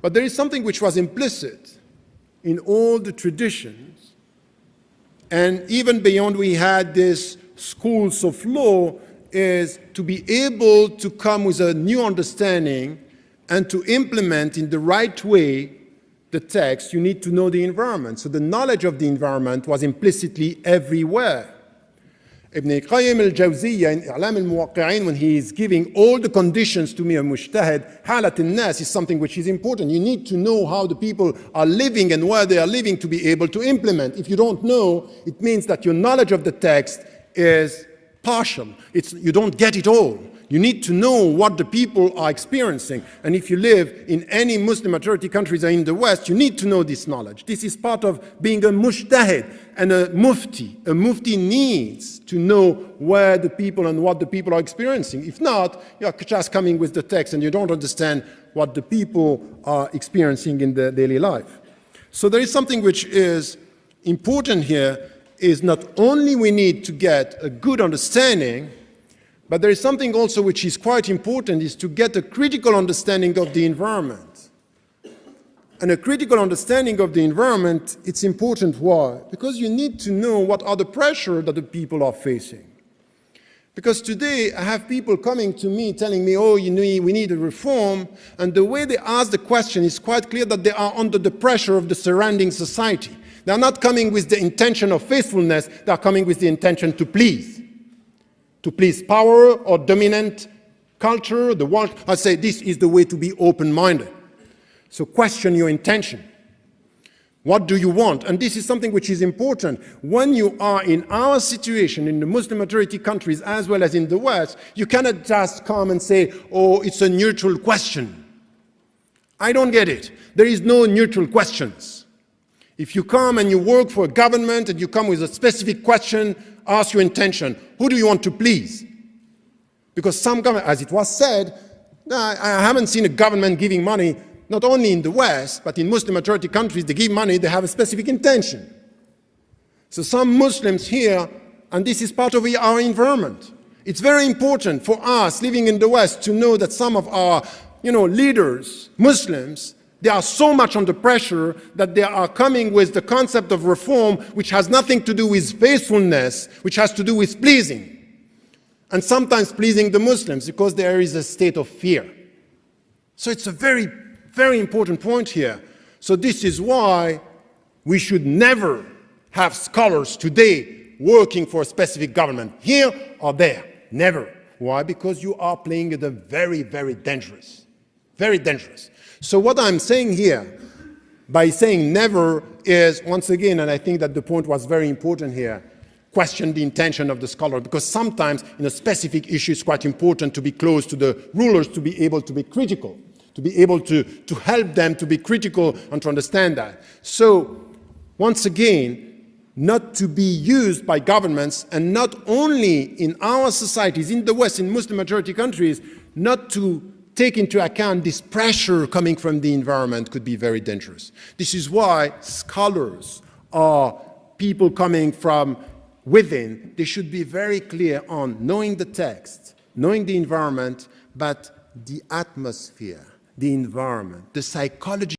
But there is something which was implicit in all the traditions, and even beyond we had these schools of law, is to be able to come with a new understanding and to implement in the right way the text. You need to know the environment. So the knowledge of the environment was implicitly everywhere. Ibn Qayyim al-Jawziyya in I'lam al-Muwaqqi'in, when he is giving all the conditions to me a mujtahid, halat al-nas is something which is important. You need to know how the people are living and where they are living to be able to implement. If you don't know, it means that your knowledge of the text is partial. You don't get it all. You need to know what the people are experiencing. And if you live in any Muslim majority countries or in the West, you need to know this knowledge. This is part of being a mujtahid and a mufti. A mufti needs to know where the people and what the people are experiencing. If not, you're just coming with the text and you don't understand what the people are experiencing in their daily life. So there is something which is important here, is not only we need to get a good understanding, but there is something also which is quite important, is to get a critical understanding of the environment. And a critical understanding of the environment, it's important. Why? Because you need to know what are the pressure that the people are facing. Because today I have people coming to me telling me, oh, we need a reform, and the way they ask the question is quite clear that they are under the pressure of the surrounding society. They are not coming with the intention of faithfulness, they are coming with the intention to please. To please power or dominant culture, the world. I say this is the way to be open-minded. So question your intention. What do you want? And this is something which is important. When you are in our situation, in the Muslim majority countries as well as in the West, you cannot just come and say, oh, it's a neutral question. I don't get it. There is no neutral questions. If you come and you work for a government and you come with a specific question, ask your intention. Who do you want to please? Because some government, as it was said, I haven't seen a government giving money, not only in the West, but in Muslim majority countries, they give money, they have a specific intention. So some Muslims here, and this is part of our environment. It's very important for us living in the West to know that some of our leaders, Muslims, they are so much under pressure that they are coming with the concept of reform which has nothing to do with faithfulness, which has to do with pleasing. And sometimes pleasing the Muslims because there is a state of fear. So it's a very, very important point here. So this is why we should never have scholars today working for a specific government, here or there. Never. Why? Because you are playing at a very, very dangerous. Very dangerous. So what I'm saying here, by saying never, is, once again, and I think that the point was very important here, question the intention of the scholar, because sometimes in a specific issue it's quite important to be close to the rulers, to be able to be critical, to be able to help them to be critical and to understand that. So, once again, not to be used by governments, and not only in our societies, in the West, in Muslim majority countries, not to take into account this pressure coming from the environment could be very dangerous. This is why scholars or people coming from within, they should be very clear on knowing the text, knowing the environment, but the atmosphere, the environment, the psychology